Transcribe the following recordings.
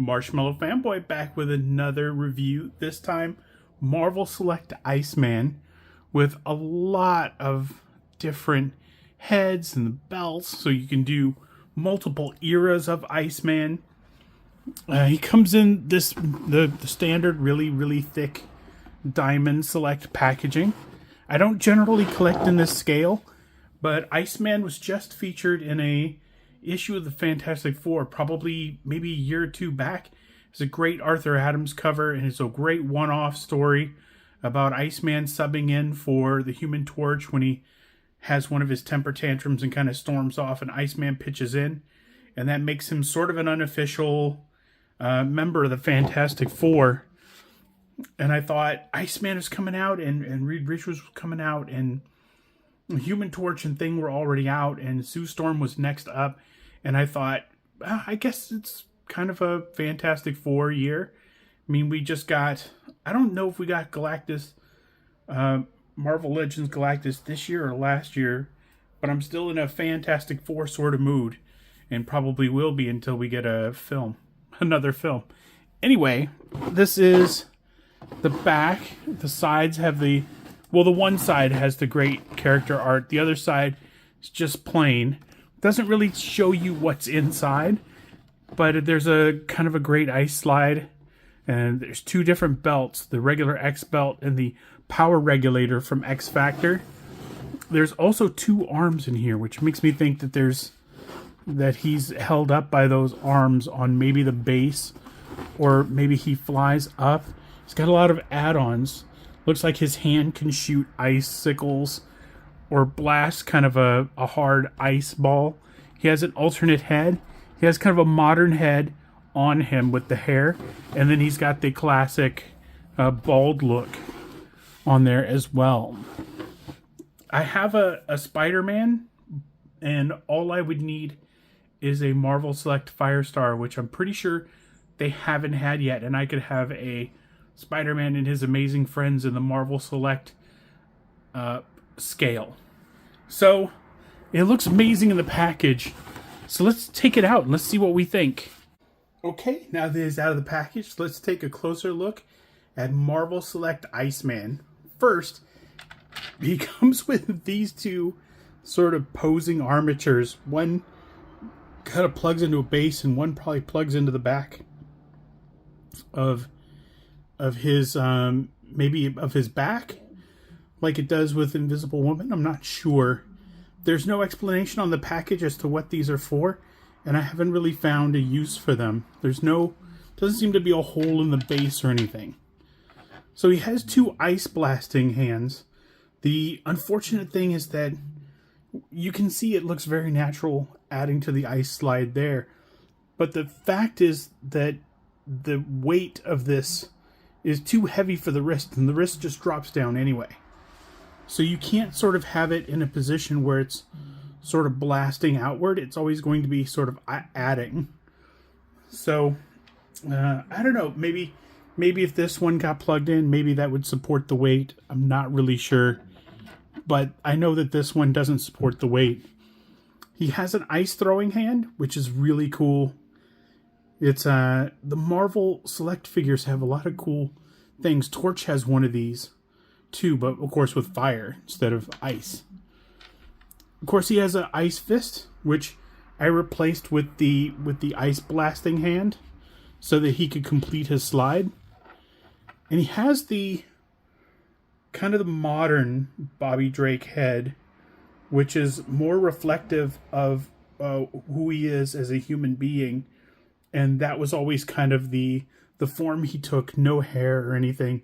Marshmallow Fanboy back with another review. This time, Marvel Select Iceman with a lot of different heads and the belts, so you can do multiple eras of Iceman. He comes in the standard really thick Diamond Select packaging. I don't generally collect in this scale, but Iceman was just featured in a issue of the Fantastic Four, probably maybe a year or two back. It's a great Arthur Adams cover, and it's a great one-off story about Iceman subbing in for the Human Torch when he has one of his temper tantrums and kind of storms off, and Iceman pitches in, and that makes him sort of an unofficial member of the Fantastic Four. And I thought Iceman was coming out, and Reed Richards was coming out, and Human Torch and Thing were already out, and Sue Storm was next up. And I thought, I guess it's kind of a Fantastic Four year. I mean, we just got, I don't know if we got Galactus, Marvel Legends Galactus this year or last year, but I'm still in a Fantastic Four sort of mood, and probably will be until we get another film. Anyway, this is the back. The sides have the one side has the great character art. The other side is just plain. Doesn't really show you what's inside, but there's a kind of a great ice slide, and there's two different belts, the regular X belt and the power regulator from X Factor. There's also two arms in here, which makes me think that he's held up by those arms on maybe the base, or maybe he flies up. He's got a lot of add-ons. Looks like his hand can shoot icicles or blast kind of a hard ice ball. He has an alternate head. He has kind of a modern head on him with the hair. And then he's got the classic bald look on there as well. I have a Spider-Man, and all I would need is a Marvel Select Firestar, which I'm pretty sure they haven't had yet. And I could have a Spider-Man and his amazing friends in the Marvel Select scale. So it looks amazing in the package. So let's take it out and let's see what we think. Okay, now that it's out of the package, let's take a closer look at Marvel Select Iceman. First, he comes with these two sort of posing armatures. One kind of plugs into a base, and one probably plugs into the back of his maybe of his back, like it does with Invisible Woman. I'm not sure. There's no explanation on the package as to what these are for, and I haven't really found a use for them. Doesn't seem to be a hole in the base or anything. So he has two ice blasting hands. The unfortunate thing is that you can see it looks very natural adding to the ice slide there, but the fact is that the weight of this is too heavy for the wrist, and the wrist just drops down anyway. So you can't sort of have it in a position where it's sort of blasting outward. It's always going to be sort of adding. So, I don't know. Maybe if this one got plugged in, maybe that would support the weight. I'm not really sure. But I know that this one doesn't support the weight. He has an ice throwing hand, which is really cool. It's the Marvel Select figures have a lot of cool things. Torch has one of these too, but of course with fire instead of ice. Of course, he has an ice fist, which I replaced with the ice blasting hand so that he could complete his slide. And he has the kind of the modern Bobby Drake head, which is more reflective of who he is as a human being. And that was always kind of the form he took, no hair or anything.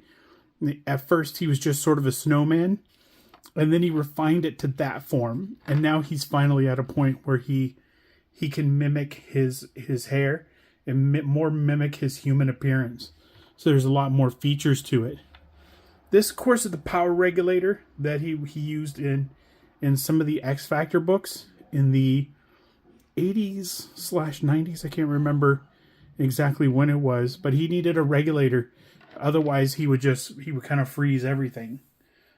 At first, he was just sort of a snowman, and then he refined it to that form. And now he's finally at a point where he can mimic his hair and more mimic his human appearance. So there's a lot more features to it. This, of course, is the power regulator that he used in some of the X Factor books in the 80s/90s. I can't remember exactly when it was, but he needed a regulator. Otherwise, he would kind of freeze everything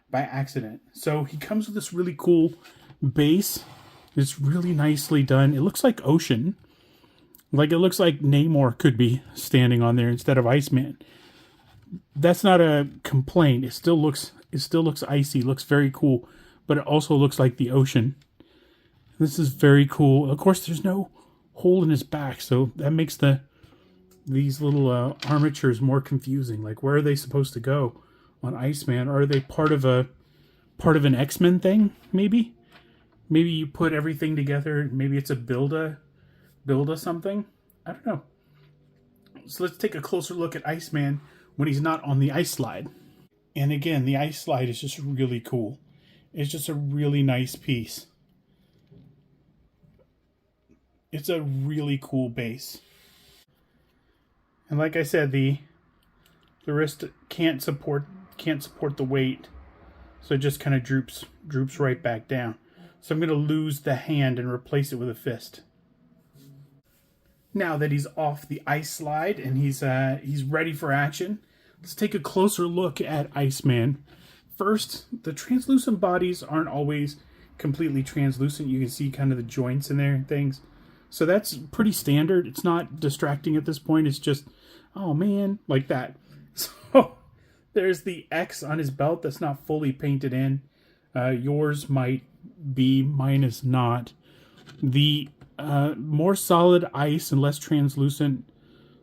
by accident. So he comes with this really cool base. It's really nicely done. It looks like ocean. Like, it looks like Namor could be standing on there instead of Iceman. That's not a complaint. It still looks icy, looks very cool, but it also looks like the ocean. This is very cool. Of course, there's no hole in his back, so that makes these little armatures more confusing. Like, where are they supposed to go on Iceman? Are they part of an X-Men thing? Maybe you put everything together. Maybe it's a build-a something. I don't know. So let's take a closer look at Iceman when he's not on the ice slide. And again, the ice slide is just really cool. It's just a really nice piece. It's a really cool base. And like I said, the wrist can't support the weight, so it just kind of droops right back down. So I'm going to lose the hand and replace it with a fist. Now that he's off the ice slide and he's ready for action, let's take a closer look at Iceman. First, the translucent bodies aren't always completely translucent. You can see kind of the joints in there and things. So that's pretty standard. It's not distracting at this point. It's just, oh man, like that. So there's the X on his belt that's not fully painted in. Yours might be, mine is not. The more solid ice and less translucent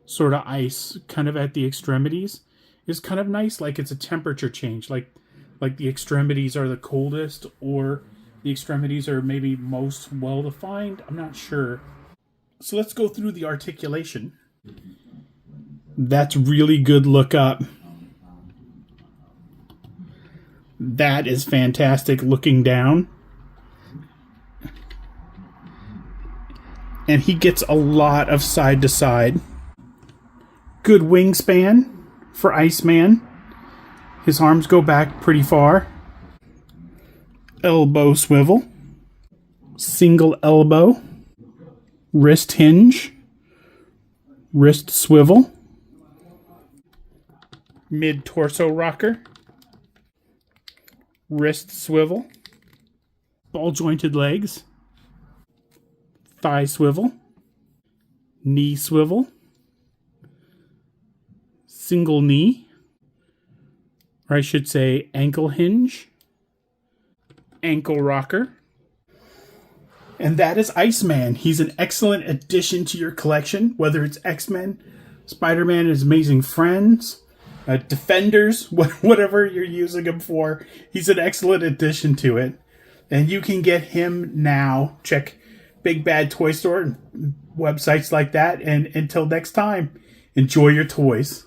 sort of ice kind of at the extremities is kind of nice. Like it's a temperature change. Like the extremities are the coldest, or the extremities are maybe most well defined. I'm not sure. So let's go through the articulation. That's really good look up. That is fantastic looking down. And he gets a lot of side to side. Good wingspan for Iceman. His arms go back pretty far. Elbow swivel. Single elbow. Wrist hinge. Wrist swivel. Mid-torso rocker. Wrist swivel. Ball-jointed legs. Thigh swivel. Knee swivel. Single knee. Or I should say ankle hinge. Ankle rocker. And that is Iceman. He's an excellent addition to your collection, whether it's X-Men, Spider-Man and His Amazing Friends, Defenders, whatever you're using him for. He's an excellent addition to it. And you can get him now. Check Big Bad Toy Store and websites like that. And until next time, enjoy your toys.